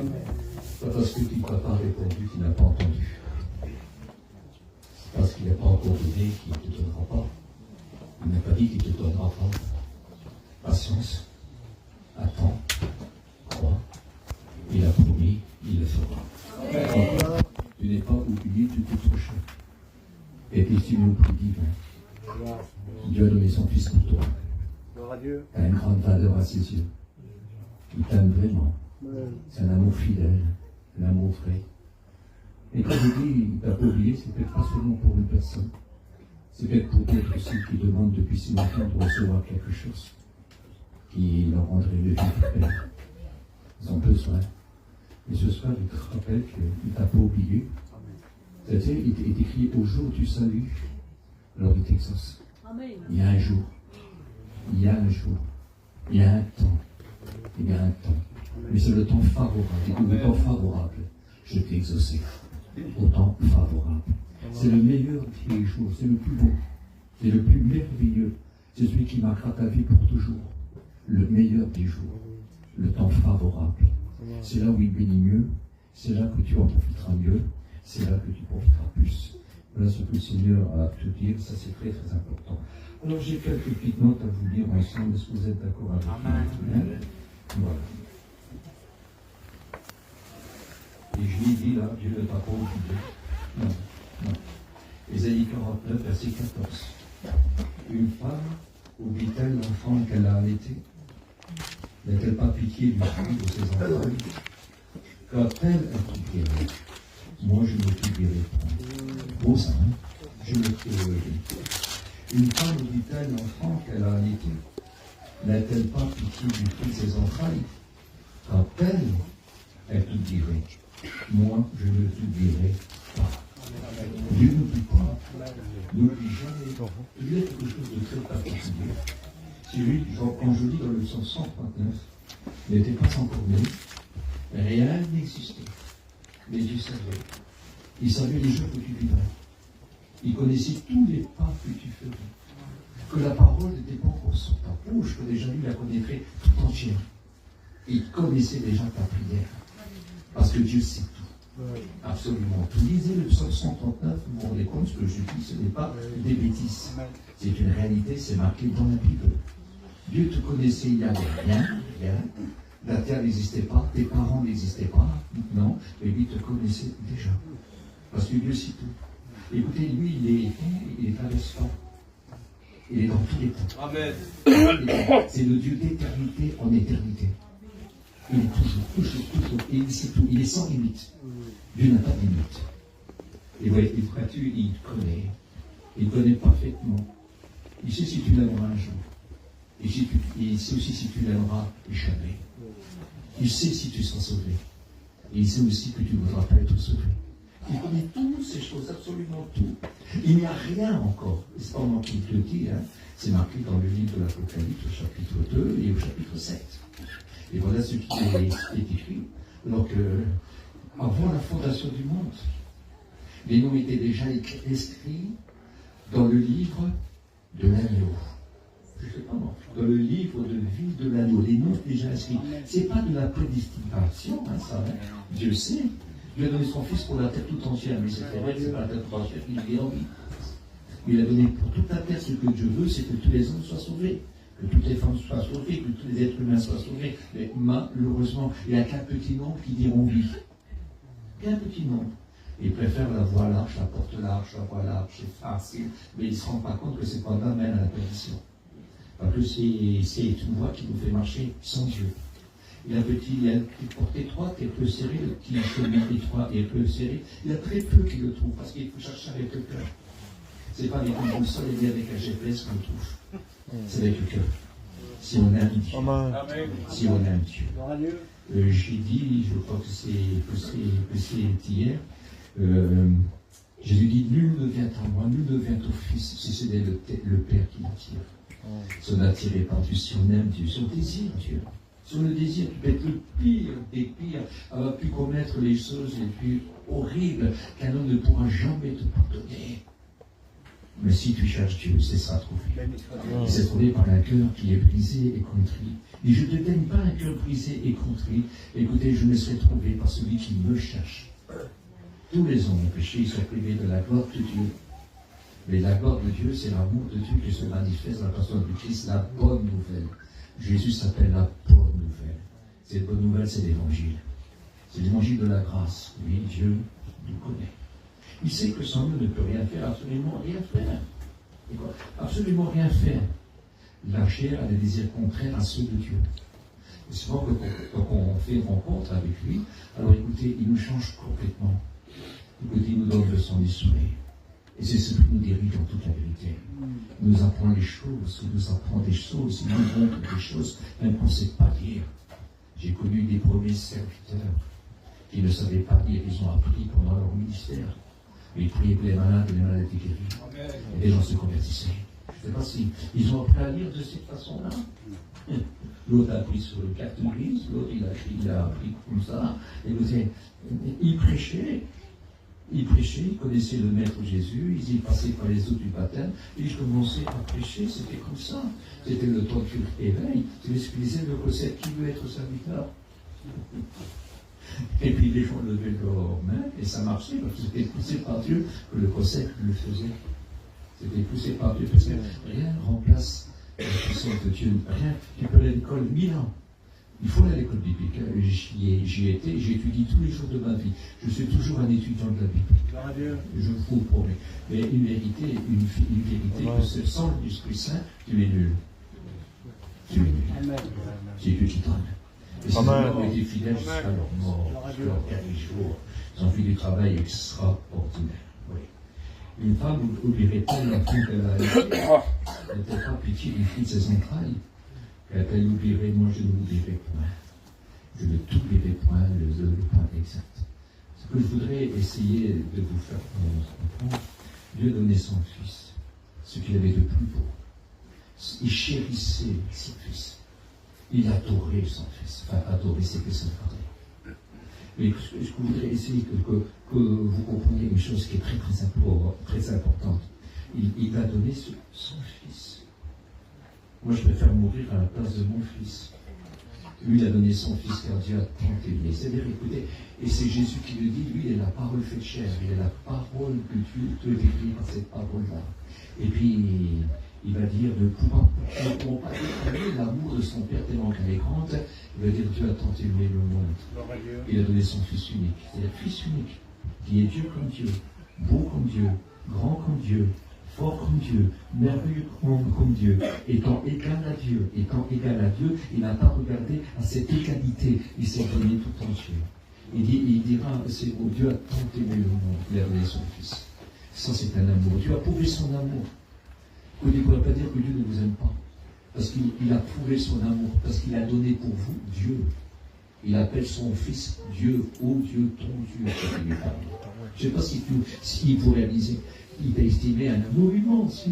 Pas parce que tu ne t'as pas répondu qu'il n'a pas entendu. C'est parce qu'il n'a pas encore donné qu'il ne te donnera pas. Il n'a pas dit qu'il ne te donnera pas. Patience, attends, crois. Il a promis, il le fera. Tu n'es pas oublié, tu t'es touché. Et puis tu nous prie divin. Dieu a donné son Fils pour toi. Tu as une grande valeur à ses yeux. Il t'aime vraiment. C'est un amour fidèle, un amour vrai. Et quand je dis, il t'a pas oublié, c'est peut-être pas seulement pour une personne. C'est peut-être pour d'autres aussi qui demandent depuis si longtemps de recevoir quelque chose qui leur rendrait le vivre Père. Ils ont besoin. Et ce soir, il te rappelle qu'il ne t'a pas oublié. C'est-à-dire, il est écrit au jour du salut, alors il t'exauce. Il y a un jour. Il y a un jour. Il y a un temps. Il y a un temps. Mais c'est le temps favorable. Et le temps favorable, je t'ai exaucé. Au temps favorable. C'est le meilleur des jours. C'est le plus beau. C'est le plus merveilleux. C'est celui qui marquera ta vie pour toujours. Le meilleur des jours. Le temps favorable. C'est là où il bénit mieux. C'est là que tu en profiteras mieux. C'est là que tu profiteras plus. Voilà ce que le Seigneur a à te dire. Ça, c'est très, très important. Alors, j'ai quelques petites notes à vous lire ensemble. Est-ce que vous êtes d'accord avec moi? Voilà. Et je lui dis là, Dieu ne t'a pas oublié. Non, non. Ésaïe 49, verset 14. Une femme oublie-t-elle l'enfant qu'elle a allaité? N'a-t-elle pas pitié du fruit de ses enfants? Quand elle t'oublierait, moi je ne t'oublierai pas. Beau ça, hein? Je ne t'oublierai. Une femme oublie-t-elle l'enfant qu'elle a allaité? N'a-t-elle pas pitié du fruit de ses entrailles? Quand elle t'oublierait, moi je ne t'oublierai pas. Dieu n'oublie pas, n'oublie jamais. Il y a quelque chose de très particulier. C'est lui, quand je lis dans le psaume 139, il n'était pas encore né, rien n'existait. Mais Dieu savait. Il savait les jours que tu vivrais. Il connaissait tous les pas que tu ferais. Que la parole n'était pas encore sur ta bouche, que déjà lui la connaîtrait tout entière. Il connaissait déjà ta prière. Parce que Dieu sait tout. Absolument. Vous lisez le psaume 139, vous vous rendez compte, ce que je dis, ce n'est pas des bêtises. C'est une réalité, c'est marqué dans la Bible. Dieu te connaissait, il n'y avait rien. La terre n'existait pas, tes parents n'existaient pas, non, mais lui te connaissait déjà. Parce que Dieu sait tout. Écoutez, lui, il est traversant. Il est dans tous les temps. Amen. C'est le Dieu d'éternité en éternité. Il est toujours. Et il sait tout. Il est sans limite. Dieu n'a pas de limite. Et voyez, il te connaît. Il connaît parfaitement. Il sait si tu l'aimeras un jour. Il sait aussi si tu l'aimeras jamais. Il sait si tu seras sauvé. Et il sait aussi que tu ne voudras pas être sauvé. Il connaît toutes ces choses, absolument tout. Il n'y a rien encore. C'est pas moi qui te le dis, hein. C'est marqué dans le livre de l'Apocalypse, au chapitre 2 et au chapitre 7. Et voilà ce qui est écrit. Donc, avant la fondation du monde, les noms étaient déjà inscrits dans le livre de l'agneau. Je ne sais pas moi. Dans le livre de vie de l'agneau, les noms sont déjà inscrits. Ce n'est pas de la prédestination, hein, ça. Hein. Dieu sait. Dieu a donné son Fils pour la terre tout entière, mais c'est vrai que ce n'est pas la terre tout entière qu'il est en vie. Il a donné pour toute la terre ce que Dieu veut, c'est que tous les hommes soient sauvés, que toutes les femmes soient sauvées, que tous les êtres humains soient sauvés. Mais malheureusement, il n'y a qu'un petit nombre qui diront oui. Qu'un petit nombre. Ils préfèrent la voie large, la porte large, la voie large, c'est facile, mais ils ne se rendent pas compte que c'est pas là mène à la perdition. Parce que c'est une voie qui nous fait marcher sans Dieu. Il y a une porte étroite et peu serrée, le petit chemin étroit et peu serré. Il y a très peu qui le trouvent, parce qu'il faut chercher avec le cœur. Ce n'est pas avec une boussole et avec un GPS qu'on le trouve. C'est avec le cœur. Si on aime Dieu. Amen. Si on aime Dieu. J'ai dit, je crois que c'est hier, Jésus dit, nul ne vient à moi, nul ne vient au Fils, si ce n'est le Père qui l'attire. Si on est attiré par Dieu, si on aime Dieu, si on désire Dieu. Si on le désire, tu peux être le pire des pires, avoir pu commettre les choses les plus horribles qu'un homme ne pourra jamais te pardonner. Mais si tu cherches Dieu, c'est ça trouver. Il s'est trouvé par un cœur qui est brisé et contrit. Et je ne te donne pas un cœur brisé et contrit. Écoutez, je me serai trouvé par celui qui me cherche. Tous les hommes ont péché, ils sont privés de la gloire de Dieu. Mais la gloire de Dieu, c'est l'amour de Dieu qui se manifeste dans la personne du Christ, la bonne nouvelle. Jésus s'appelle la bonne nouvelle. Cette bonne nouvelle, c'est l'évangile. C'est l'évangile de la grâce. Oui, Dieu nous connaît. Il sait que sans nous ne peut rien faire, absolument rien faire. Absolument rien faire. La chair a des désirs contraires à ceux de Dieu. Et souvent, quand on fait une rencontre avec lui, alors écoutez, il nous change complètement. Écoutez, il nous donne de son esprit. Et c'est ce qui nous dirige dans toute la vérité. Il nous apprend les choses, il nous apprend des choses, il nous montre des choses, même qu'on ne sait pas lire. J'ai connu des premiers serviteurs qui ne savaient pas lire, ils ont appris pendant leur ministère. Mais ils priaient pour les malades étaient guéris. Et les gens se convertissaient. Je ne sais pas si ils ont appris à lire de cette façon-là. L'autre a appris sur le carte grise, l'autre il a appris comme ça. Et vous savez, il prêchait, il connaissait le Maître Jésus, il passait par les eaux du baptême, et je commençais à prêcher, c'était comme ça. C'était le temps de l'éveil, c'est ce qu'il disait, le recette, qui veut être serviteur? Et puis les gens levaient leurs mains, et ça marchait, parce que c'était poussé par Dieu que le recette le faisait. C'était poussé par Dieu, parce que rien ne remplace la puissance de Dieu, rien. Tu peux aller à l'école 1000 ans. Il faut aller à l'école biblique. J'y étais, j'étudie tous les jours de ma vie. Je suis toujours un étudiant de la Bible. Je vous le promets. Mais une vérité, que sans l'Esprit Saint, tu es nul. Tu es nul. C'est Dieu qui donne. Et ces hommes ont été fidèles jusqu'à leur mort, jusqu'à leur dernier jour. Ils ont fait du travail extraordinaire. Oui. Une femme oublierait-elle l'enfant qu'elle a été? N'était pas pitié du fruit de ses entrailles? Elle oublierait, moi je ne l'oublierai point. Je ne t'oublierai point, le point exact. Ce que je voudrais essayer de vous faire comprendre, Dieu donnait son Fils, ce qu'il avait de plus beau. Il chérissait son Fils. Il adorait son Fils. Enfin, adorer, c'est que ça parlait. Mais ce que je voudrais essayer que vous compreniez une chose qui est très importante. Il a donné son Fils. Moi, je préfère mourir à la place de mon Fils. Lui, il a donné son Fils car Dieu a tant aimé. C'est-à-dire, écoutez, et c'est Jésus qui le dit, lui, il est la parole faite chair. Il est la parole que Dieu te décrit par cette parole-là. Et puis, il va dire, ne pouvant pas déclarer l'amour de son Père tellement qu'elle est grande, il va dire, Dieu a tant aimé le monde. Il a donné son Fils unique. C'est-à-dire, Fils unique, qui est Dieu comme Dieu, beau comme Dieu, grand comme Dieu, fort comme Dieu, merveilleux comme Dieu, étant égal à Dieu, il n'a pas regardé à cette égalité, il s'est donné tout entier. Il dira, c'est bon, Dieu a tant aimé le monde, il a donné son Fils. Ça, c'est un amour. Dieu a prouvé son amour. Vous ne pourrez pas dire que Dieu ne vous aime pas, parce qu'il a prouvé son amour, parce qu'il a donné pour vous Dieu. Il appelle son Fils Dieu, ô Dieu, ton Dieu. Je ne sais pas si vous réalisez. Il t'a estimé un amour immense,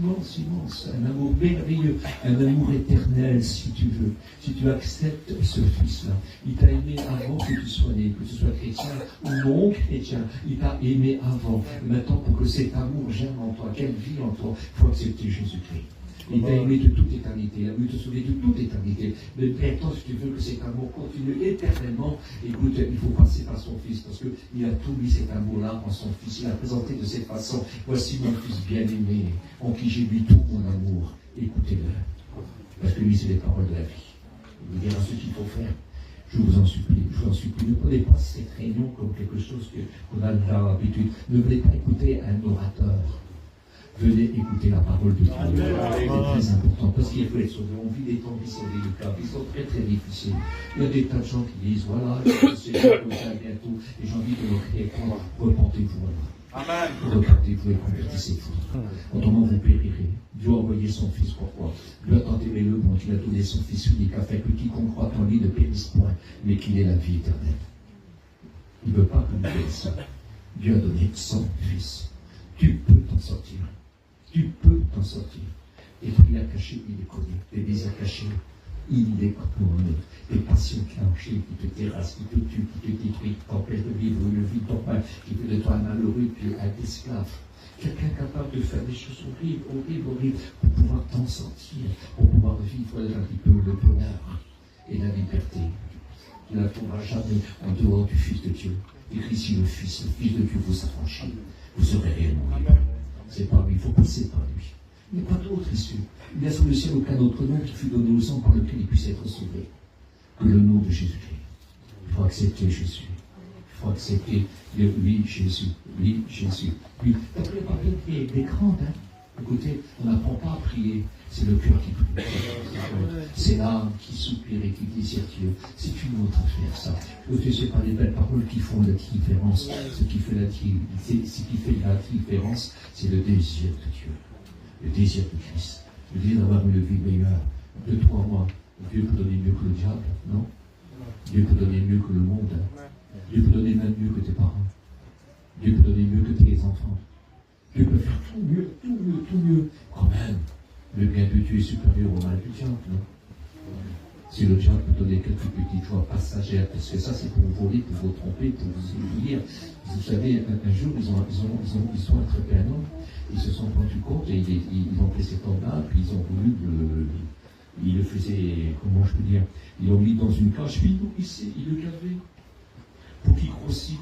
un amour merveilleux, un amour éternel, si tu veux, si tu acceptes ce Fils-là. Il t'a aimé avant que tu sois né, que tu sois chrétien ou non chrétien. Il t'a aimé avant. Et maintenant, pour que cet amour germe en toi, qu'elle vit en toi, il faut accepter Jésus-Christ. Il t'a aimé de toute éternité, il a voulu te sauver de toute éternité. Mais maintenant, si tu veux que cet amour continue éternellement, écoute, il faut passer par son Fils, parce qu'il a tout mis cet amour-là en son Fils. Il a présenté de cette façon, voici mon Fils bien-aimé, en qui j'ai mis tout mon amour. Écoutez-le, parce que lui, c'est les paroles de la vie. Il vous dira ce qu'il faut faire. Je vous en supplie, ne prenez pas cette réunion comme quelque chose qu'on a l'habitude. Ne venez pas écouter un orateur. Venez écouter la parole de Dieu. C'est très important parce qu'il faut être sauvé. On vit des temps qui sont délicats, qui sont très très difficiles. Il y a des tas de gens qui disent voilà, c'est bientôt. Et j'ai envie de leur répondre, repentez-vous alors. Amen. Repentez-vous et convertissez-vous. Autrement vous périrez. Dieu a envoyé son Fils pourquoi? Dieu a tant aimé le monde qu'il a donné son Fils unique afin que quiconque croit en lui ne périsse point, mais qu'il ait la vie éternelle. Il ne veut pas que nous périssions. Dieu a donné son Fils. Tu peux t'en sortir. Tu peux t'en sortir. Et puis il a caché, il les connaît. Les désirs cachés, il est pour nous. Des passions clenchées qui te terrassent, qui te tuent, qui te détruisent, qui t'empêchent de vivre une vie normale, qui fait de toi un malheureux, puis un esclave. Quelqu'un capable de faire des choses horribles, horribles, horribles, pour pouvoir t'en sortir, pour pouvoir vivre un petit peu le bonheur et la liberté. Tu ne la trouveras jamais en dehors du Fils de Dieu. Et si le Fils de Dieu vous affranchit, vous serez réellement libre. C'est par lui, il faut passer par lui. Il n'y a pas d'autre issue. Il n'y a sous le ciel aucun autre nom qui fut donné aux hommes par lequel il puisse être sauvé que le nom de Jésus-Christ. Il faut accepter Jésus. Il faut accepter lui, Jésus. Lui, Jésus. Lui. Donc, il n'y a pas de prier des grandes. Écoutez, on n'apprend pas à prier. C'est le cœur qui prie. C'est l'âme qui soupire et qui désire Dieu. C'est une autre affaire, ça. Écoutez, ce n'est pas les belles paroles qui font la différence. Ce qui fait la différence, c'est le désir de Dieu. Le désir de Christ. Le désir d'avoir une vie meilleure. De toi, moi. Dieu peut donner mieux que le diable, non? Dieu peut donner mieux que le monde. Dieu peut donner même mieux que tes parents. Dieu peut donner mieux que tes enfants. Dieu peut faire tout mieux, tout mieux, tout mieux. Quand même, le bien de Dieu est supérieur au mal du diable, non? Si le diable peut donner quelques petites joies passagères, parce que ça c'est pour vous voler, pour vous tromper, pour vous dire. Vous savez, un jour, ils ont attrapé un homme, ils se sont rendus compte et ils ont pris cet homme-là, puis ils ont voulu ils le faisaient, comment je peux dire, ils l'ont mis dans une cage, puis ils le gavaient. Pour qu'il grossisse.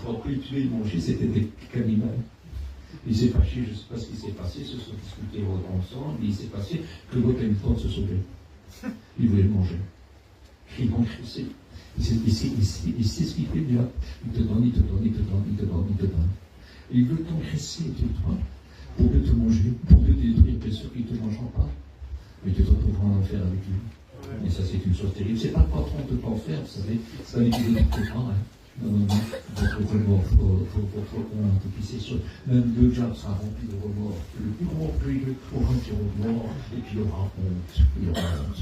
Pour après le tuer et le manger, c'était des cannibales. Il s'est fâché, je ne sais pas ce qui s'est passé, se sont discutés ensemble, il s'est passé que l'autre a eu le temps de se sauver. Il voulait le manger. Ils l'ont crissé. Et c'est ce qu'il fait bien. Il te donne. Et il veut t'engraisser, toi, pour te manger, pour te détruire, bien sûr qu'il ne te mangera pas. Mais tu te retrouveras en enfer avec lui. Et ça, c'est une chose terrible. C'est pas le patron de t'enfer, vous savez. C'est pas l'équilibre de tes parents, Non. C'est sûr. Même le diable sera rempli de remords. Le plus rempli de remords, et puis il y aura honte.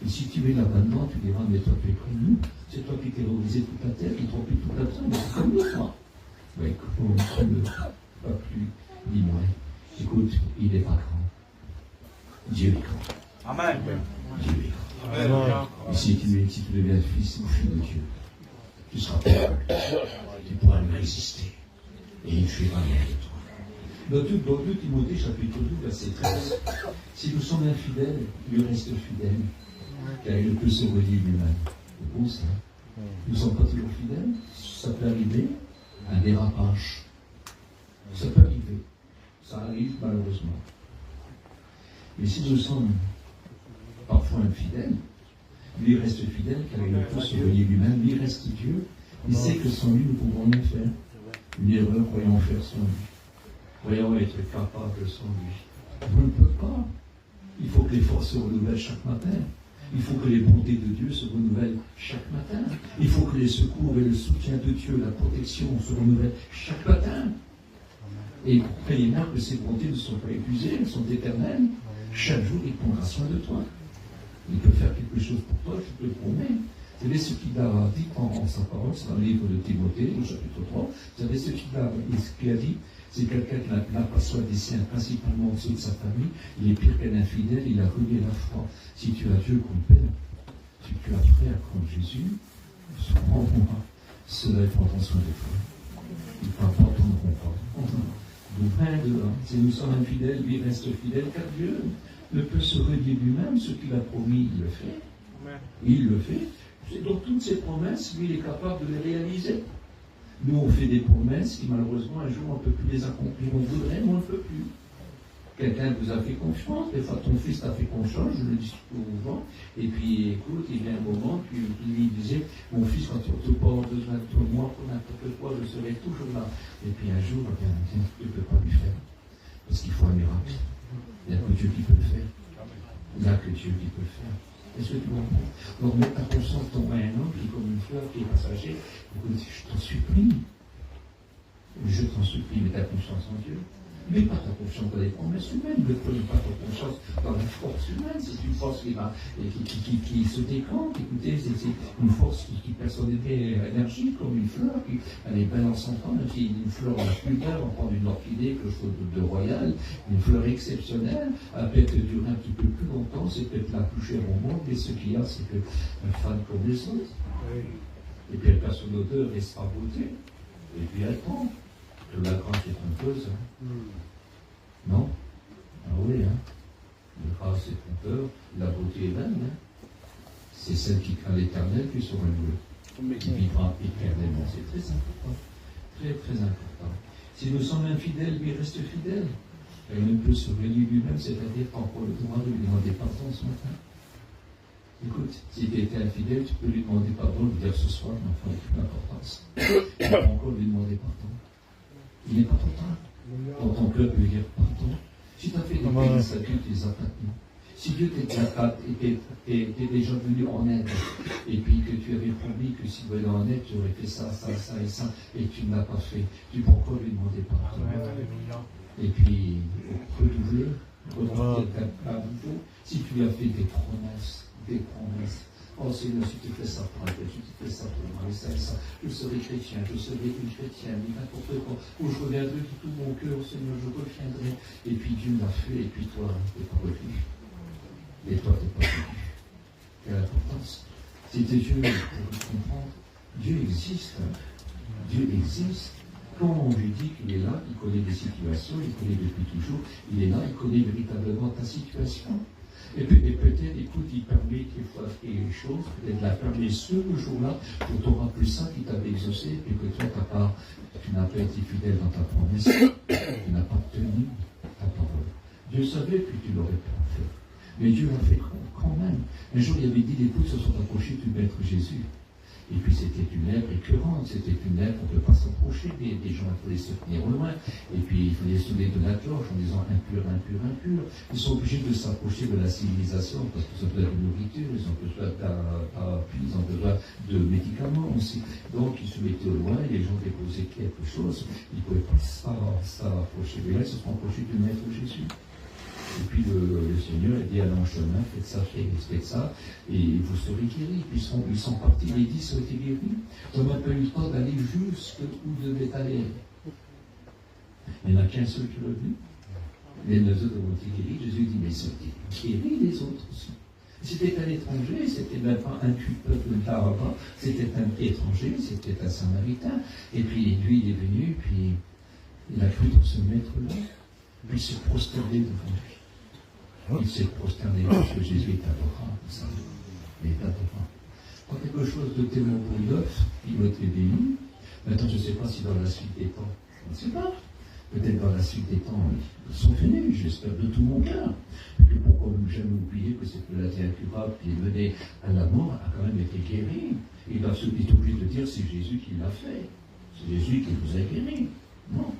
Et si tu es là maintenant, tu diras, mais toi tu es comme nous, c'est toi qui terrorisé toute la terre, qui trompait toute la terre, mais c'est comme nous, toi. Oui, pas plus, dis-moi. Écoute, il n'est pas grand. Dieu est grand. Amen. Dieu est grand. Amen. Et si tu deviens fils ou fille de Dieu, tu seras faible. Tu pourras lui résister. Et il fuira rien de toi. Dans 2 Timothée, chapitre 2, verset 13, si nous sommes infidèles, lui reste fidèle, car il ne peut se relier lui-même. C'est beau ça. Nous ne sommes pas toujours fidèles. Ça peut arriver, un dérapage. Ça peut arriver. Ça arrive malheureusement. Mais si nous sommes parfois infidèles, lui reste fidèle car il ne peut se relier lui-même, lui reste Dieu. Il sait que sans lui nous pouvons rien faire. Une erreur, croyons faire sans lui. Croyons être capables sans lui. On ne peut pas. Il faut que les forces se renouvellent chaque matin. Il faut que les bontés de Dieu se renouvellent chaque matin. Il faut que les secours et le soutien de Dieu, la protection se renouvellent chaque matin. Et croyez-moi que ces bontés ne sont pas épuisées, elles sont éternelles. Chaque jour, il prendra soin de toi. Il peut faire quelque chose pour toi, je te le promets. Vous savez ce qu'il a dit en sa parole, c'est dans le livre de Timothée, au chapitre 3. Vous savez ce qu'il a dit? C'est quelqu'un qui n'a pas soin des siens, principalement ceux de sa famille. Il est pire qu'un infidèle, il a renié la foi. Si tu as Dieu comme père, si tu as frère comme Jésus, cela prendra soin de toi. Ils ne t'abandonneront pas. Donc, rien de là. Si nous sommes infidèles, lui reste fidèle, car Dieu ne peut se renier lui-même. Ce qu'il a promis, il le fait. Il le fait. Donc toutes ces promesses, lui, il est capable de les réaliser. Nous, on fait des promesses qui, malheureusement, un jour, on ne peut plus les accomplir. On voudrait, mais on ne peut plus. Quelqu'un vous a fait confiance. Des fois, ton fils t'a fait confiance, je le dis souvent. Et puis, écoute, il y a un moment, puis il lui disait, mon fils, quand tu n'as pas besoin de moi pour n'importe quoi, je serai toujours là. Et puis, un jour, tu ne peux pas lui faire. Parce qu'il faut un miracle. Il n'y a que Dieu qui peut le faire. Il n'y a que Dieu qui peut le faire. Est-ce que tu comprends? Donc, mets ta conscience dans un homme qui est comme une fleur qui est passager. Écoute, je t'en supplie. Je t'en supplie, mets ta confiance en Dieu. Ne mets pas ta confiance dans les promesses humaines, ne prenez pas ta confiance dans la force humaine. C'est une force qui se décante. Écoutez, c'est une force qui personne énergie, comme une fleur, elle est belle en son temps, une fleur la plus belle, on prend une orchidée, quelque chose de royal, une fleur exceptionnelle, elle peut durer un petit peu plus longtemps, c'est peut-être la plus chère au monde, et ce qu'il y a, c'est qu'une femme comme les autres. Oui. Et puis elle passe son odeur et sa beauté, et puis elle tombe. Que la grâce est trompeuse. Hein. Non? Ah oui, hein? La grâce est trompeur, la beauté est vaine. Hein? C'est celle qui craint l'éternel qui sera louée, qui vivra éternellement. C'est très important. Très, très important. Si nous sommes infidèles, lui reste fidèle. Et il peut se réunir lui-même, c'est-à-dire encore le droit de lui demander pardon ce matin. Écoute, si tu étais infidèle, tu peux lui demander pardon, lui dire ce soir, mais enfin, aucune importance. Tu peux encore lui demander pardon. Il n'est pas ton temps. Dans ton cœur, lui dire pardon. Si tu as fait des pays, ça Dieu les a maintenant. Si Dieu t'est déjà venu en aide, et puis que tu avais promis que si tu venais en aide, tu aurais fait ça, ça, ça et ça, et que tu ne l'as pas fait, tu peux encore lui demander pardon. Et puis, retrouver quelqu'un à nouveau. Si tu lui as fait des promesses, oh Seigneur, si tu fais ça pour un si tu fais ça pour moi, et ça, je serai chrétien, je serai une chrétienne, n'importe quoi, où je reviendrai de tout mon cœur, Seigneur, je reviendrai. Et puis Dieu l'a fait, et puis toi, tu n'es pas revenu. Et toi, tu n'es pas revenu. Quelle importance. C'était Dieu, pour comprendre, Dieu existe. Dieu existe. Quand on lui dit qu'il est là, il connaît des situations, il connaît depuis toujours, il est là, il connaît véritablement ta situation. Et peut-être, écoute, il permet qu'il faut faire les choses, peut-être la permet ce jour-là, pour te rappeler ça qui t'avait exaucé, et que toi, tu n'as pas été fidèle dans ta promesse, tu n'as pas tenu ta parole. Dieu savait que tu l'aurais pas fait. Mais Dieu l'a fait quand même. Un jour, il avait dit, les poutres se sont approchés du Maître Jésus. Et puis c'était une lèpre écœurante, c'était une lèpre, on ne peut pas s'approcher, des gens, il fallait se tenir au loin, et puis il fallait sonner de la cloche en disant impur, impur, impur. Ils sont obligés de s'approcher de la civilisation, parce qu'ils ont besoin de nourriture, ils ont besoin d'appui, ils ont besoin de médicaments aussi. Donc ils se mettaient au loin, et les gens déposaient quelque chose, ils ne pouvaient pas s'approcher. Mais là, ils se sont approchés du Maître Jésus. Et puis le Seigneur a dit, allez en chemin, faites ça, et vous serez guéris. Puis ils sont partis, les 10 ont été guéris. Ils n'ont même pas eu le temps d'aller jusqu'où devaient aller. Il n'y en a qu'un seul qui l'a vu. Les 9 autres ont été guéris. Jésus dit, mais ils ont été guéris les autres aussi. C'était un étranger, c'était même pas un peuple d'Araba, c'était un étranger, c'était un Samaritain. Et puis lui, il est venu, puis il a cru dans ce maître-là, puis il s'est prosterné devant lui. Il s'est prosterné parce que Jésus est adorable, ça. Il est adorable. Quand quelque chose de tellement beau d'œuf, il va être béni. Maintenant, je ne sais pas si dans la suite des temps, je ne sais pas. Peut-être dans la suite des temps, ils sont venus, j'espère de tout mon cœur. Et puis pourquoi ne jamais oublier que cette maladie incurable qui est menée à la mort a quand même été guérie. Il est obligé de dire c'est Jésus qui l'a fait. C'est Jésus qui nous a guéris. Non.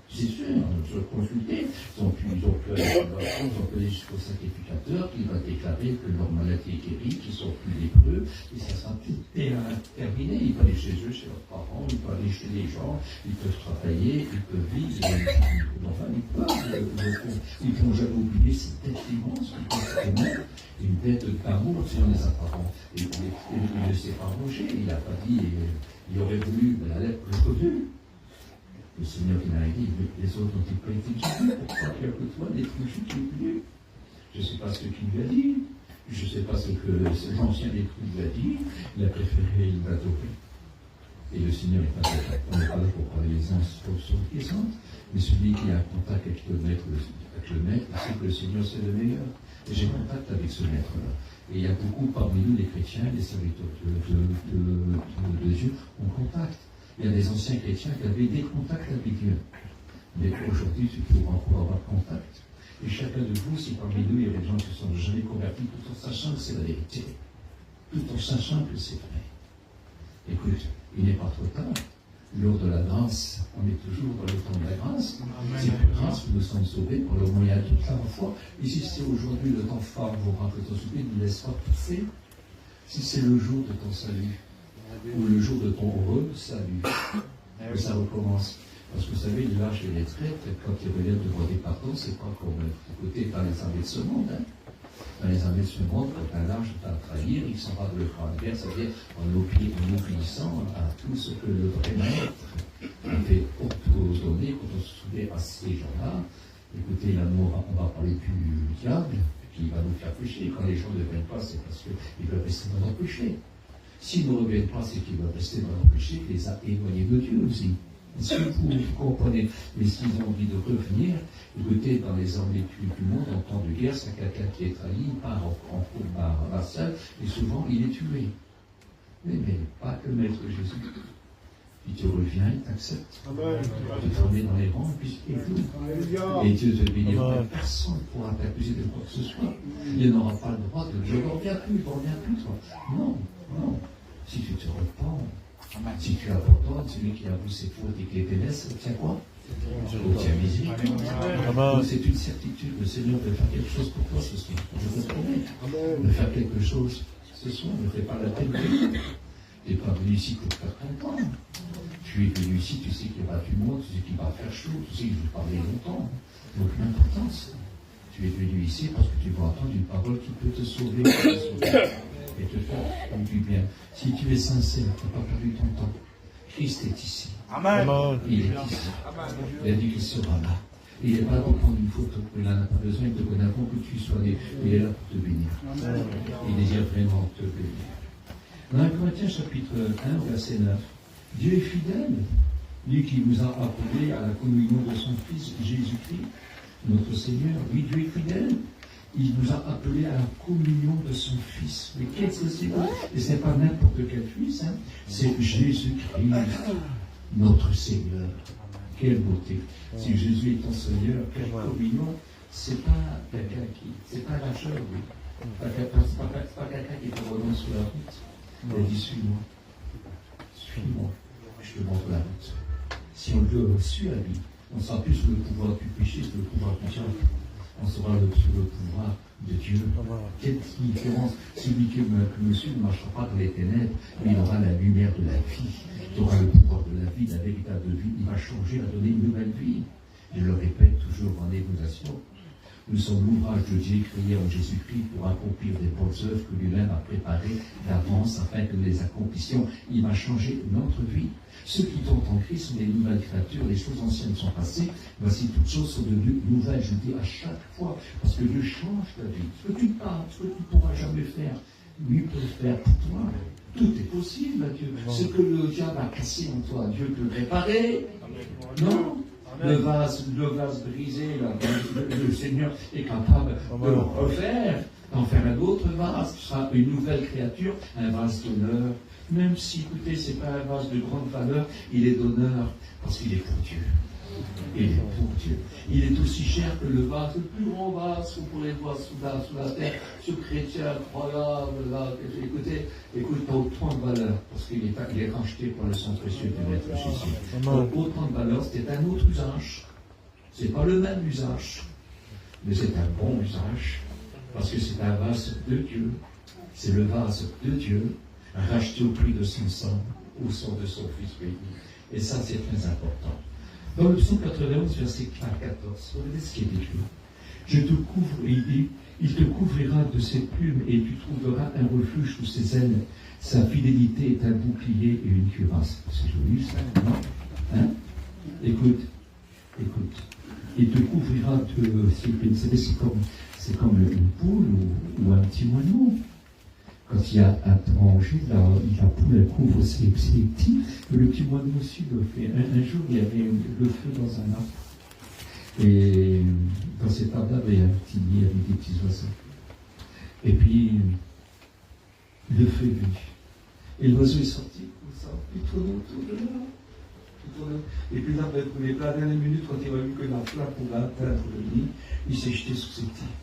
C'est sûr, on se consulter, ils ont pu aller jusqu'au sacrificateur qui va déclarer que leur maladie est guérie, qu'ils sont plus lépreux, et ça sera tout terminé. Ils peuvent aller chez eux, chez leurs parents, ils peuvent aller chez les gens, ils peuvent travailler, ils peuvent vivre, enfin, ils ne vont jamais oublier cette dette immense, une dette d'amour, si on les a parents. Et il ne s'est pas rangé, il n'a pas dit, il aurait voulu, mais la lettre le revue. Le Seigneur qui l'a dit, les autres n'ont pas été guéris, pourquoi il y a que toi d'être juste qui est venu? Je ne sais pas ce qu'il lui a dit, je ne sais pas ce que l'ancien des trucs lui a dit, il a préféré l'adorer. Et le Seigneur est pas là, on n'est pas là pour parler les instructions plaisantes, mais celui qui a contact avec le maître, c'est que le Seigneur c'est le meilleur. Et j'ai contact avec ce maître-là. Et il y a beaucoup parmi nous, les chrétiens, les serviteurs de Dieu, ont contact. Il y a des anciens chrétiens qui avaient des contacts avec Dieu. Mais aujourd'hui, tu pourras encore avoir contact. Et chacun de vous, si parmi nous, il y a des gens qui sont jamais convertis, tout en sachant que c'est la vérité, tout en sachant que c'est vrai. Écoute, il n'est pas trop tard. Lors de la grâce, on est toujours dans le temps de la grâce. C'est pour grâce que nous sommes sauvés, pour le moyen de toute la foi. Et si c'est aujourd'hui le temps favorable que ton souper, ne laisse pas passer. Si c'est le jour de ton salut, ou le jour de ton heureux salut, que ça recommence. Parce que vous savez, les lâches et les traites, quand ils reviennent devant des patrons, c'est pas comme côté dans les armées de ce monde. Hein. Dans les armées de ce monde, quand un lâche va trahir, il s'en va de le faire en guerre, c'est-à-dire en obéissant à tout ce que le vrai maître fait ordonner. Quand on se souvient à ces gens-là, écoutez, l'amour, on va parler du diable, qui va nous faire pécher. Quand les gens ne viennent pas, c'est parce qu'ils veulent rester dans leur péché. S'ils ne reviennent pas, c'est qu'ils veulent rester dans leur péché, qui les a éloignés de Dieu aussi. Si vous comprenez, mais s'ils ont envie de revenir, écoutez, dans les armées du monde, en temps de guerre, c'est quelqu'un qui est trahi, il part en vassal, et souvent il est tué. Mais pas que Maître Jésus. Puis tu reviens, il t'accepte. Tu te remets dans les rangs, puis c'est tout. Et Dieu te bénira. Personne ne pourra t'accuser de quoi que ce soit. Il n'aura pas le droit de dire, je ne reviens plus, toi. Non. Si tu te repens, si tu abandonnes, celui qui avoue ses fautes et qui les délaisse, obtient quoi? Obtient miséricorde. Donc c'est une certitude. Le Seigneur veut faire quelque chose pour toi ce soir. Je te promets. De faire quelque chose ce soir. Ne fais pas la tête. Tu n'es pas venu ici pour faire ton temps. Tu es venu ici, tu sais qu'il y aura du monde, tu sais qu'il va faire chaud, tu sais que je vais parler longtemps. Donc l'importance, tu es venu ici parce que tu vas entendre une parole qui peut te sauver, et te faire du bien. Si tu es sincère, tu n'as pas perdu ton temps. Christ est ici. Amen. Il est ici. Il a dit qu'il sera là. Il n'est pas là pour prendre une photo. Il n'a pas besoin de connaître que tu sois né. Il est là pour te bénir. Il désire vraiment te bénir. Dans 1 Corinthiens chapitre 1, verset 9, Dieu est fidèle, lui qui nous a appelés à la communion de son Fils Jésus-Christ, notre Seigneur. Oui, Dieu est fidèle. Il nous a appelés à la communion de son Fils. Mais qu'est-ce que c'est? Et ce n'est pas n'importe quel Fils, hein? C'est Jésus-Christ, notre Seigneur. Quelle beauté! Si Jésus est ton Seigneur, quelle communion! C'est pas quelqu'un qui... C'est pas un lâcheur, oui. C'est pas quelqu'un qui te renonce sur la route. Il dit, suis-moi. Suis-moi. Je te montre la route. Si on le suit à lui, on sera plus sous le pouvoir du péché, sous le pouvoir du diable. On sera sous le pouvoir de Dieu. Quelle différence! Celui qui me suit ne marchera pas dans les ténèbres, mais il aura la lumière de la vie. Il aura le pouvoir de la vie, la véritable vie. Il va changer, il va donner une nouvelle vie. Je le répète toujours en évaluation. Nous sommes l'ouvrage de Dieu créé en Jésus-Christ pour accomplir des bonnes œuvres que lui-même a préparées d'avance afin que nous les accomplissions. Il va changer notre vie. Ceux qui tombent en Christ sont des nouvelles créatures, les choses anciennes sont passées, voici toutes choses sont devenues nouvelles, je dis à chaque fois, parce que Dieu change ta vie. Ce que tu parles, ce que tu ne pourras jamais faire, lui peut le faire pour toi. Tout est possible à Dieu. Ce que le diable a cassé en toi, Dieu peut le réparer. Non. Le vase brisé, le Seigneur est capable de le refaire, d'en faire un autre vase, ce sera une nouvelle créature, un vase d'honneur. Même si, écoutez, ce n'est pas un vase de grande valeur, il est d'honneur parce qu'il est pour Dieu. Il est pour Dieu. Il est aussi cher que le vase, le plus grand vase qu'on pourrait voir sous la terre, ce chrétien incroyable, là, écoute, pas autant de valeur, parce qu'il est racheté par le sang précieux du Maître Jésus. Donc, autant de valeur, c'était un autre usage. C'est pas le même usage, mais c'est un bon usage, parce que c'est un vase de Dieu. C'est le vase de Dieu, racheté au prix de son sang, au sang de son Fils béni. Et ça, c'est très important. Dans le psaume 91, verset 14, regardez ce qui est écrit. Je te couvre, et il dit, il te couvrira de ses plumes et tu trouveras un refuge sous ses ailes. Sa fidélité est un bouclier et une cuirasse. C'est joli ça, non? Hein? Écoute. Il te couvrira de ses plumes. C'est comme une poule ou un petit moineau. Quand il y a un danger, la poule elle couvre ses petits, mais le petit moineau aussi le fait. Un jour, il y avait le feu dans un arbre. Et dans cet arbre-là, il y a un petit nid avec des petits oiseaux. Et puis, le feu est venu. Et l'oiseau est sorti, il tourne autour de là. Et puis là, la dernière minute, quand il a vu que la flamme pouvait atteindre le nid, il s'est jeté sous ses petits.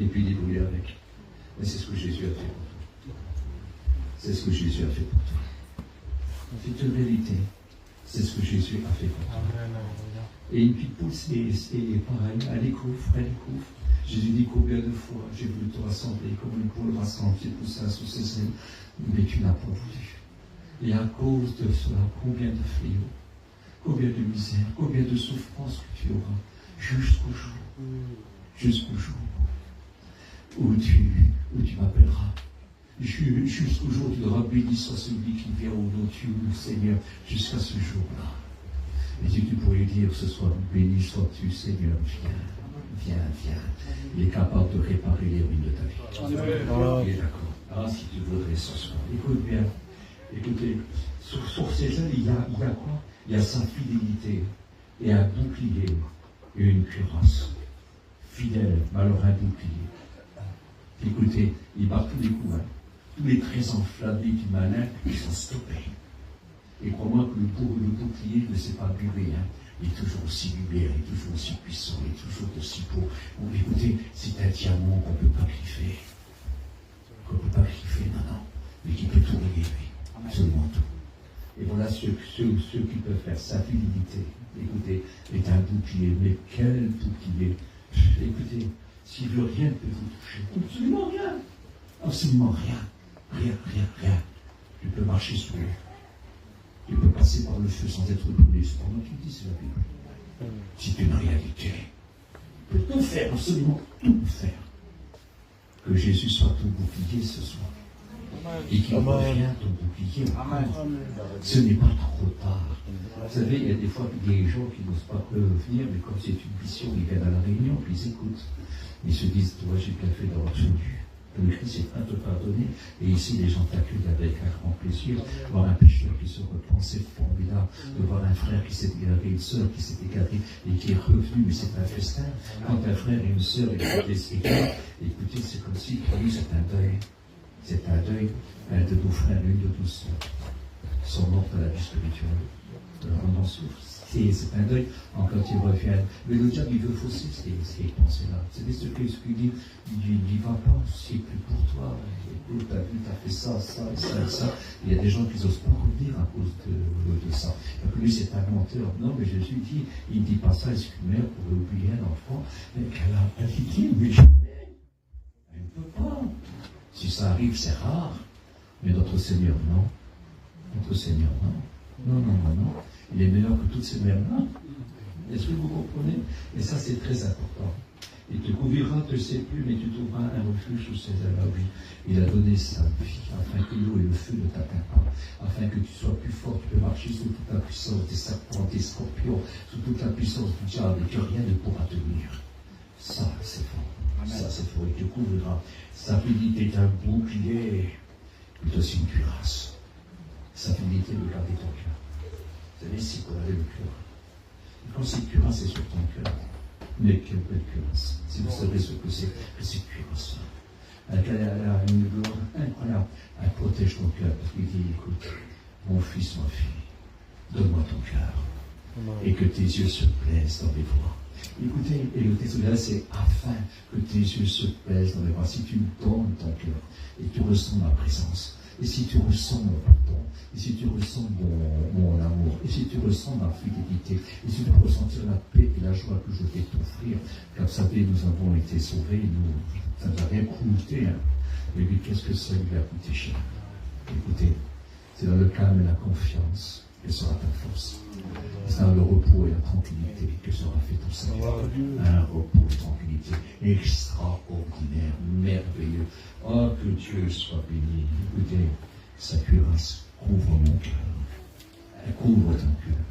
Et puis il est brûlé avec. Mais c'est ce que Jésus a fait pour toi. C'est ce que Jésus a fait pour toi. C'est une vérité. C'est ce que Jésus a fait pour toi. Et une petite poule, c'est pareil. Elle couvre. Jésus dit combien de fois j'ai voulu te rassembler comme une poule rassemble ses poussins sous ses ailes, mais tu n'as pas voulu. Et à cause de cela, combien de fléaux, combien de misère, combien de souffrances que tu auras, jusqu'au jour où tu m'appelleras. Jusqu'au jour où tu auras béni soit celui qui vient au nom du Seigneur, jusqu'à ce jour-là. Et tu pourrais dire ce soir, béni sois-tu Seigneur, viens. Il est capable de réparer les ruines de ta vie. Il est d'accord. Ah, si tu voudrais ce soir. Écoute bien. Écoutez, sur ces jeunes, il y a quoi? Il y a sa fidélité et un bouclier et une cuirasse. Fidèle, mais alors un bouclier. Écoutez, il bat tous les coups. Tous les traits enflammés du malin, ils sont stoppés. Et crois-moi que le bouclier ne s'est pas buvé. Il est toujours aussi lumière, il est toujours aussi puissant, il est toujours aussi beau. Bon, écoutez, c'est un diamant qu'on ne peut pas griffer. Non. Mais qui peut tout régler. Absolument tout. Et voilà ceux qui peuvent faire sa fidélité. Écoutez, est un bouclier. Mais quel bouclier! Écoutez, si rien ne peut vous toucher, absolument rien. Absolument rien. Rien. Tu peux marcher sous l'eau. Tu peux passer par le feu sans être brûlé. Cependant, tu dis, c'est la Bible. C'est une réalité. Tu peux tout faire, absolument tout faire. Que Jésus soit ton bouclier ce soir. Et qu'il revienne ton bouclier. Amen. Ce n'est pas trop tard. Vous savez, il y a des fois des gens qui n'osent pas venir, mais comme c'est une mission, ils viennent à la réunion, puis ils écoutent. Ils se disent, toi, j'ai bien fait d'avoir tenu. Le Christ est prêt à te pardonner. Et ici, les gens t'accueillent avec un grand plaisir. Voir un pécheur qui se repent, c'est formidable. De voir un frère qui s'est égaré, une sœur qui s'est égarée et qui est revenu, mais c'est un festin. Quand un frère et une sœur égarent, écoutez, c'est comme si, pour lui, c'est un deuil. C'est un deuil. Un de nos frères, une de nos sœurs sont mortes à la vie spirituelle. Alors on en souffre. C'est un deuil quand ils reviennent. Mais le diable, il veut fausser ces pensées-là. C'est ce qu'il dit. Il dit, va pas, c'est plus pour toi. Écoute, t'as vu, t'as fait ça. Il y a des gens qui n'osent pas revenir à cause de ça. Donc lui, c'est un menteur. Non, mais Jésus dit, il ne dit pas ça, est-ce qu'une mère pourrait oublier un enfant qu'elle a pitié, mais jamais. Elle ne peut pas. Si ça arrive, c'est rare. Mais notre Seigneur, non. Notre Seigneur, non. Non. Il est meilleur que toutes ces mères-là. Est-ce que vous comprenez? Et ça, c'est très important. Il te couvrira de ses plumes et tu trouveras un refuge sous ses ailes. Oui, il a donné sa vie afin que l'eau et le feu ne t'atteignent pas, afin que tu sois plus fort, tu peux marcher sous toute la puissance des serpents, des scorpions, sous toute la puissance du diable et que rien ne pourra te nuire. Ça, c'est fort. Ça, c'est fort. Il te couvrira. Sa fidélité est un bouclier. Il est aussi une cuirasse. Sa fidélité de garder ton cœur. Vous savez, si vous avez le cœur. Et quand cette cuirasse est sur ton cœur, mais quelle belle cuirasse. Si vous savez ce que c'est, que cette cuirasse. Elle a une gloire incroyable. Elle protège ton cœur. Parce qu'il dit, écoute, mon fils, ma fille, donne-moi ton cœur. Et que tes yeux se plaisent dans mes voies. Écoutez, et le texte là, c'est afin que tes yeux se plaisent dans mes voies. Si tu me donnes ton cœur et tu ressens ma présence, et si tu ressens mon pardon, et si tu ressens mon amour, et si tu ressens ma fidélité, et si tu peux ressentir la paix et la joie que je vais t'offrir, car vous savez, nous avons été sauvés, ça ne nous a rien coûté. Mais lui, qu'est-ce que ça lui a coûté cher? Écoutez, c'est dans le calme et la confiance que sera ta force. C'est dans le repos et la tranquillité que sera fait ton salut. Un repos et tranquillité extraordinaire, merveilleux. Oh, que Dieu soit béni. Écoutez, sa cuirasse couvre mon cœur. Elle couvre ton cœur.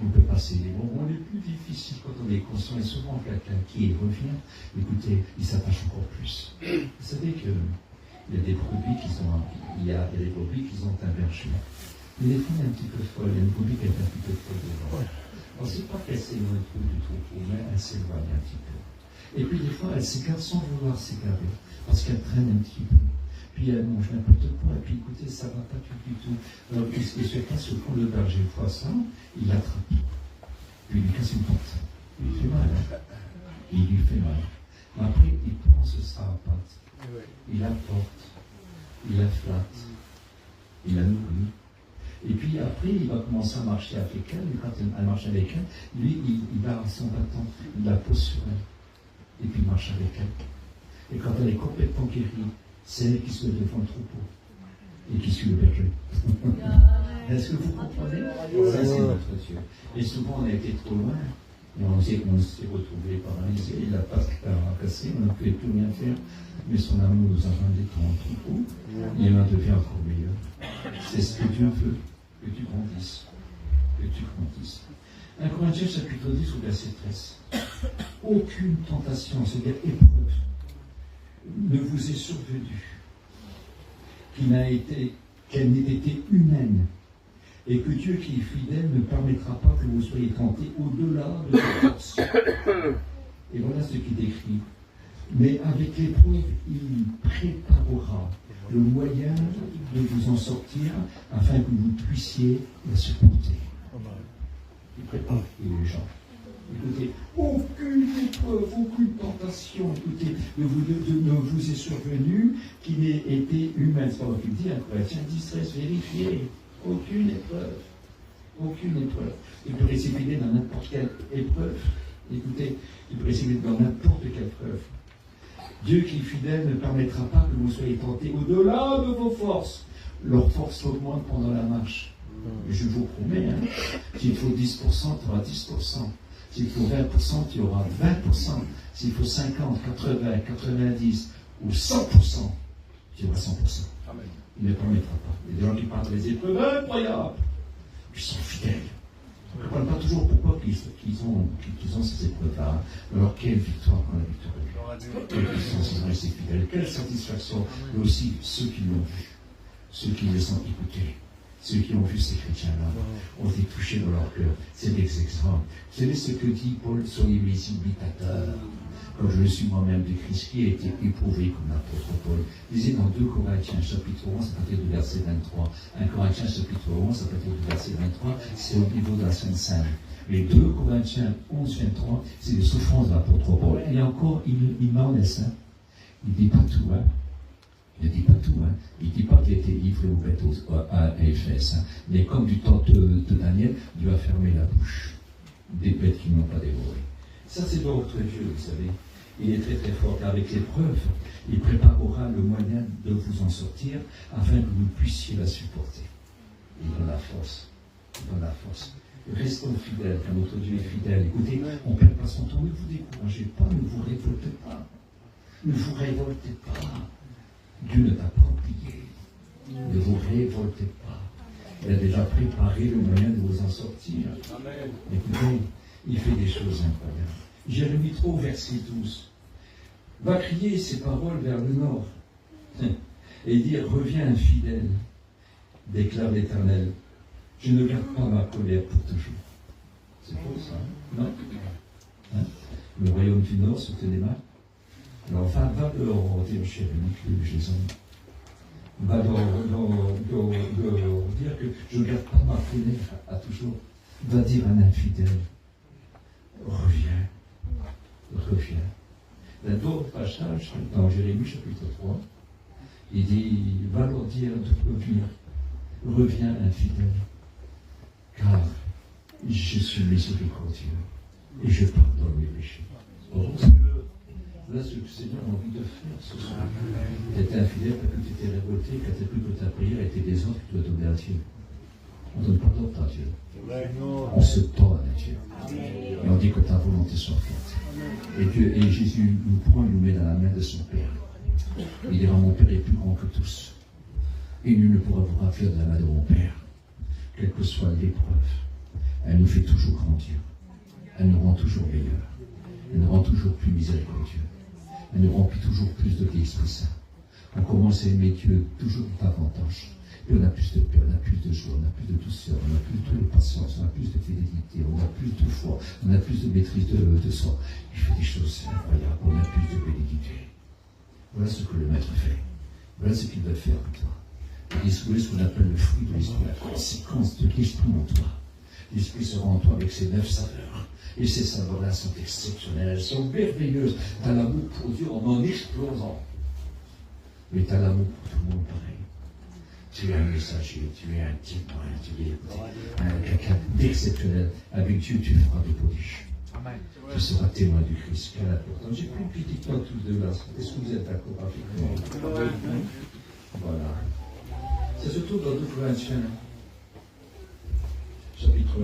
On peut passer les moments les plus difficiles quand on est conscient, et souvent quelqu'un qui revient, écoutez, il s'attache encore plus. Vous savez qu'il y a des brebis qui ont un berger. Mais des fois, elle est un petit peu folle. Il y a une brebis qui est un petit peu folle devant. On ne sait pas qu'elle s'éloigne trop du troupeau, mais elle s'éloigne un petit peu. Et puis des fois, elle s'égare sans vouloir s'égarer, parce qu'elle traîne un petit peu. Puis elle mange n'importe quoi, et puis écoutez, ça ne va pas du tout. Alors qu'est-ce que ce passe au fond le berger voit ça, il l'attrape. Puis il lui casse une patte. Il lui fait mal. Il lui fait mal. Mais après, il prend sa patte. Il la porte. Il la flatte. Il la nourrit. Et puis après, il va commencer à marcher avec elle. Et quand elle marche avec elle, lui, il va à son bâton, il la pose sur elle. Et puis il marche avec elle. Et quand elle est complètement guérie, c'est elle qui se met devant le troupeau. Et qui suis le berger. Est-ce que vous comprenez? Ça, c'est notre Dieu. Et souvent, on a été trop loin. Et on s'est retrouvé paralysé. Il n'a pas cassé, on ne pouvait plus rien faire. Mais son amour nous a rendus en troupeau. Et on devient encore meilleur. C'est ce que Dieu veut, que tu grandisses. Que tu grandisses. 1 Corinthiens chapitre 10 au verset 13. Aucune tentation, c'est-à-dire épreuve, ne vous est survenue qu'elle n'ait été humaine, et que Dieu qui est fidèle ne permettra pas que vous soyez tentés au-delà de vos forces. Et voilà ce qu'il décrit. Mais avec l'épreuve, il préparera le moyen de vous en sortir afin que vous puissiez la supporter. Il prépare les gens. Écoutez, aucune épreuve, aucune tentation, écoutez, ne vous est survenue qui n'ait été humaine. C'est pas moi qui le dis, Corinthiens 10, 13, vérifiez. Aucune épreuve. Aucune épreuve. Il peut récipider dans n'importe quelle épreuve. Écoutez, il peut récipider dans n'importe quelle preuve. Dieu qui est fidèle ne permettra pas que vous soyez tentés au-delà de vos forces. Leur force augmente pendant la marche. Et je vous promets, s'il faut 10%, tu auras 10%. S'il faut 20%, tu auras 20%. S'il faut 50, 80, 90 ou 100%, tu auras 100%. Amen. Il ne permettra pas. Il y a des gens qui parlent des épreuves incroyables, qui sont fidèles. On ne comprend pas toujours pourquoi qu'ils ont ces épreuves-là. Alors, quelle victoire quand la victoire est venue. Quelle puissance ils ont resté fidèles. Quelle satisfaction. Mais aussi ceux qui l'ont vu, ceux qui les ont écoutés. Ceux qui ont vu ces chrétiens-là ont été touchés dans leur cœur. C'est des exemples. Vous savez ce que dit Paul, soyez mes imitateurs. Comme je le suis moi-même de Christ, qui a été éprouvé comme l'apôtre Paul. Lisez dans 2 Corinthiens chapitre 11, à partir du verset 23. 1 Corinthiens chapitre 11, à partir du verset 23, c'est au niveau de la Sainte Seine. Les 2 Corinthiens 11, 23, c'est les souffrances de l'apôtre Paul. Et encore, il m'en laisse. Il ne dit pas tout, Il ne dit pas tout, Il ne dit pas qu'il a été livré aux bêtes à Éphèse. Mais comme du temps de Daniel, Dieu a fermé la bouche des bêtes qui n'ont pas dévoré. Ça, c'est notre Dieu, vous savez. Il est très très fort, car avec l'épreuve, il préparera le moyen de vous en sortir, afin que vous puissiez la supporter. Il donne la force. Il donne la force. Restons fidèles, car notre Dieu est fidèle. Écoutez, on ne perd pas son temps, ne vous découragez pas, ne vous révoltez pas. Ne vous révoltez pas. Dieu ne t'a pas oublié. Ne vous révoltez pas. Il a déjà préparé le moyen de vous en sortir. Amen. Écoutez, il fait des choses incroyables. Jérémie 3, verset 12. Va crier ces paroles vers le nord et dire, reviens infidèle, déclare l'Éternel. Je ne garde pas ma colère pour toujours. C'est faux ça, non? Le royaume du nord se tenait mal. Alors, va leur dire, Jérémie, que Jésus, va leur dire que je ne garde pas ma colère à toujours. Va dire à un infidèle, reviens. Dans d'autres passages, dans Jérémie chapitre 3, il dit, va leur dire de reviens infidèle, car je suis miséricordieux et je pardonne mes péchés. Voilà ce que le Seigneur a envie de faire ce soir. Tu étais infidèle parce que tu étais révolté, quand tu as cru que ta prière était des autres que tu dois donner à Dieu. On ne donne pas d'ordre à Dieu. On se tord à Dieu. Et on dit que ta volonté soit faite. Et Jésus nous prend et nous met dans la main de son Père. Il dira, mon Père est plus grand que tous. Et nul ne pourra vous rafler de la main de mon Père. Quelle que soit l'épreuve, elle nous fait toujours grandir. Elle nous rend toujours meilleurs. Elle nous rend toujours plus miséricordieux. Elle nous remplit toujours plus de l'Esprit Saint. On commence à aimer Dieu toujours davantage. Et on a plus de paix, on a plus de joie, on a plus de douceur, on a plus de patience, on a plus de fidélité, on a plus de foi, on a plus de maîtrise de soi. Il fait des choses incroyables, on a plus de bénédiction. Voilà ce que le Maître fait. Voilà ce qu'il veut faire pour toi. Il est ce qu'on appelle le fruit de l'Esprit, la conséquence de l'Esprit en toi. L'Esprit sera en toi avec ses 9 saveurs. Et ces saveurs-là sont exceptionnelles, elles sont merveilleuses. Tu as l'amour pour Dieu en explosant. Mais tu as l'amour pour tout le monde pareil. Tu es un messager, tu es un témoin, tu es quelqu'un d'exceptionnel. Avec Dieu, tu feras des prodiges. Tu seras témoin du Christ. Quel important. J'ai pris une petite note tous deux là. Est-ce que vous êtes d'accord avec moi? Voilà. Ça se trouve dans 2 Corinthiens, chapitre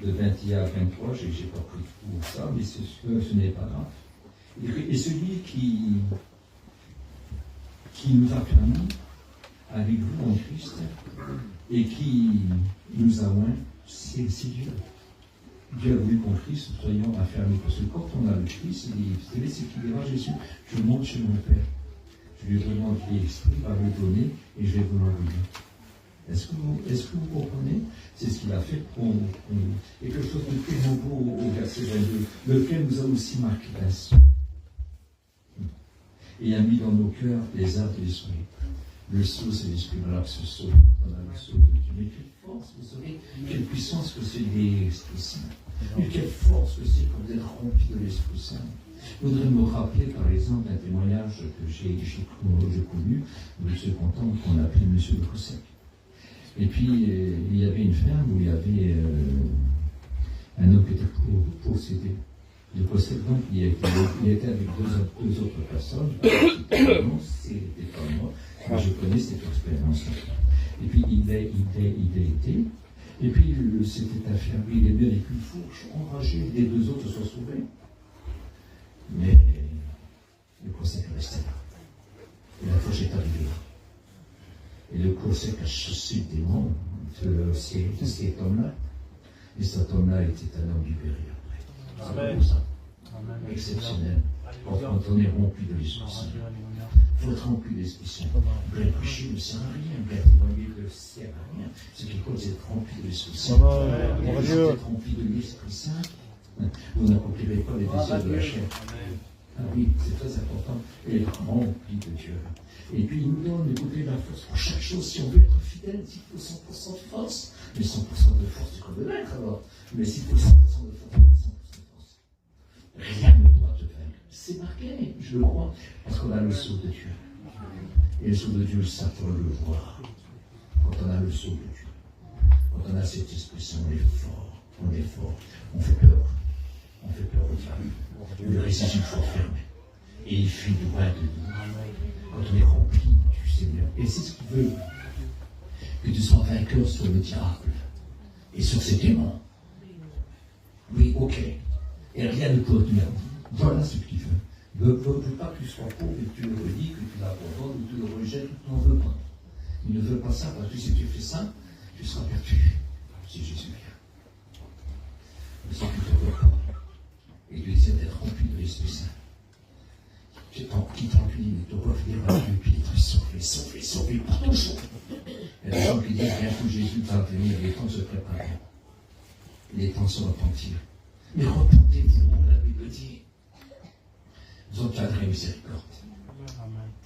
1, de 21 à 23, je n'ai pas pris tout ça, mais ce n'est pas grave. Et celui qui nous a permis avec vous en Christ et qui nous a oint, c'est Dieu. Dieu a voulu qu'en Christ, nous soyons affermis. Parce que quand on a le Christ, vous savez ce qu'il dira Jésus, je monte chez mon Père. Je lui demande l'Esprit va me donner et je vais vous l'envoyer. Est-ce que vous comprenez? C'est ce qu'il a fait pour nous. Et quelque chose de très beau au verset 22, lequel nous a aussi marqué ainsi. Et a mis dans nos cœurs les arts de l'esprit. Le sceau, c'est l'esprit. Alors ce sceau, on a le sceau de Dieu. Mais quelle force, vous savez, quelle puissance que c'est l'Esprit Saint. Mais quelle force que c'est que d'être rempli de l'Esprit Saint. Je voudrais me rappeler, par exemple, un témoignage que j'ai connu de ce canton qu'on appelait M. de Cossec. Et puis, il y avait une ferme où il y avait un homme qui était possédé. De Cossec, donc, il était avec deux autres personnes. C'était pas moi. Moi, je connais cette expérience-là. Et puis, il a été. Et puis, c'était affermi. Il est venu avec une fourche enragée. Les 2 autres se sont sauvés. Mais le Cossec restait là. Et la fourche est arrivée là. Et le Cossec a chassé le démon de cet homme-là. Et cet homme-là était un homme libéré après. C'est comme ça. Exceptionnel. Quand on est rempli de l'Esprit Saint. Il faut être rempli de l'Esprit Saint. Le péché ne sert à rien. Le témoigner ne sert à rien. Ce qui compte, c'est être rempli de l'Esprit Saint. Et quand vous êtes rempli de l'Esprit Saint, vous n'accomplirez pas les désirs de la chair. Ah oui, c'est très important. Et être rempli de Dieu. Et puis il nous donne, écoutez, la force pour chaque chose. Si on veut être fidèle, s'il faut 100% de force. Mais 100% de force, c'est comme le maître alors. Mais s'il faut 100% de force, 100% de force. Rien ne pourra te vaincre. C'est marqué, je le crois, parce qu'on a le sceau de Dieu. Et le sceau de Dieu, Satan le voit. Quand on a le sceau de Dieu, quand on a cet esprit saint, on est fort. On est fort. On fait peur. On fait peur au diable. Il résiste une fois fermé. Et il fuit loin de nous. Quand on est rempli du Seigneur. Et c'est ce qu'il veut. Que tu sois vainqueur sur le diable et sur ses démons. Oui, ok. Et rien ne peut tenir. Voilà ce qu'il veut. Il ne veut pas que tu sois pauvre et que tu le redis, que tu l'abandonnes, que tu le rejettes, tu n'en veux pas. Il ne veut pas ça, parce que si tu fais ça, tu seras perdu. Si Jésus vient. Mais si tu ne te veux pas, et tu essaies d'être rempli de l'Esprit Saint, qui t'ennuie de revenir à Dieu, puis d'être sauvé par ton jour. Il y a des gens qui disent bientôt Jésus va venir, les temps de se préparer, les temps de se repentir. Mais repentez-vous, la Bible dit. Nous obtiendrons miséricorde.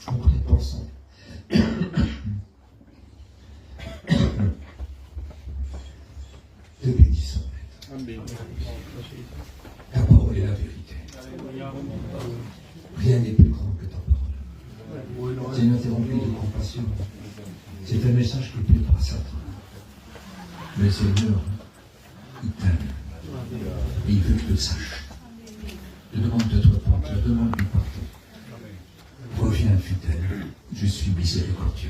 On prie ensemble. Te bénissons. Ta parole est la vérité. Rien n'est plus grand que ta parole. Seigneur, t'es rempli de compassion. C'est un message qui plaît pas à Satan. Mais Seigneur, il t'aime. Et il veut que tu le saches. Je demande de te repentir, je demande du pardon. Reviens fidèle, je suis miséricordieux.